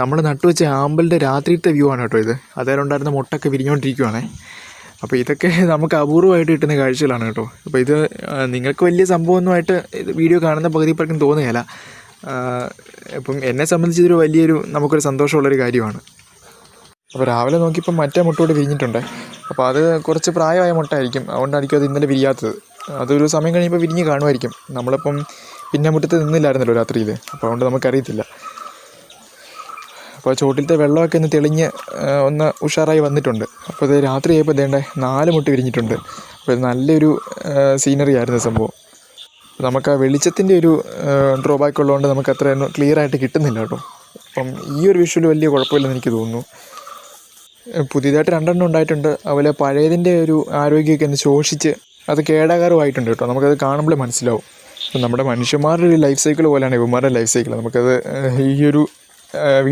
നമ്മൾ നട്ടുവെച്ച ആമ്പലിൻ്റെ രാത്രിയിലത്തെ വ്യൂ ആണ് കേട്ടോ ഇത്. അതേലുണ്ടായിരുന്ന മുട്ടൊക്കെ വിരിഞ്ഞുകൊണ്ടിരിക്കുവാണേ. അപ്പോൾ ഇതൊക്കെ നമുക്ക് അപൂർവമായിട്ട് കിട്ടുന്ന കാഴ്ചകളാണ് കേട്ടോ. അപ്പോൾ ഇത് നിങ്ങൾക്ക് വലിയ സംഭവമൊന്നുമായിട്ട് ഇത് വീഡിയോ കാണുന്ന പകുതി പേർക്കും തോന്നുകയില്ല. ഇപ്പം എന്നെ സംബന്ധിച്ച് ഇതൊരു വലിയൊരു നമുക്കൊരു സന്തോഷമുള്ളൊരു കാര്യമാണ്. അപ്പോൾ രാവിലെ നോക്കിയപ്പോൾ മറ്റേ മുട്ട കൂടി വിരിഞ്ഞിട്ടുണ്ട്. അപ്പോൾ അത് കുറച്ച് പ്രായമായ മുട്ടയായിരിക്കും, അതുകൊണ്ടായിരിക്കും അത് ഇന്നലെ വിരിയാത്തത്. അതൊരു സമയം കഴിയുമ്പോൾ വിരിഞ്ഞ് കാണുമായിരിക്കും. നമ്മളിപ്പം പിന്നെ മുറ്റത്ത് നിന്നില്ലായിരുന്നല്ലോ രാത്രിയിൽ, അപ്പോൾ അതുകൊണ്ട് നമുക്കറിയത്തില്ല. അപ്പോൾ ചോട്ടിലത്തെ വെള്ളമൊക്കെ ഒന്ന് തെളിഞ്ഞ് ഒന്ന് ഉഷാറായി വന്നിട്ടുണ്ട്. അപ്പോൾ ഇത് രാത്രി ആയപ്പോൾ ഇതേണ്ടേ 4 മുട്ട വിരിഞ്ഞിട്ടുണ്ട്. അപ്പോൾ ഇത് നല്ലൊരു സീനറി ആയിരുന്നു സംഭവം. നമുക്ക് ആ വെളിച്ചത്തിൻ്റെ ഒരു ഡ്രോബാക്ക് ഉള്ളതുകൊണ്ട് നമുക്ക് അത്ര ക്ലിയർ ആയിട്ട് കിട്ടുന്നില്ല കേട്ടോ. അപ്പം ഈ ഒരു വിഷ്വൽ വലിയ കുഴപ്പമില്ലെന്ന് എനിക്ക് തോന്നുന്നു. പുതിയതായിട്ട് 2 എണ്ണം ഉണ്ടായിട്ടുണ്ട്. അതുപോലെ പഴയതിൻ്റെ ഒരു ആരോഗ്യമൊക്കെ ഒന്ന് ശോഷിച്ച് അത് കേടാകാറുമായിട്ടുണ്ട് കേട്ടോ. നമുക്കത് കാണുമ്പോഴേ മനസ്സിലാവും. നമ്മുടെ മനുഷ്യന്മാരുടെ ഒരു ലൈഫ് സൈക്കിൾ പോലെയാണ് ഇവന്മാരുടെ ലൈഫ് സൈക്കിൾ. നമുക്കത് ഈ ഒരു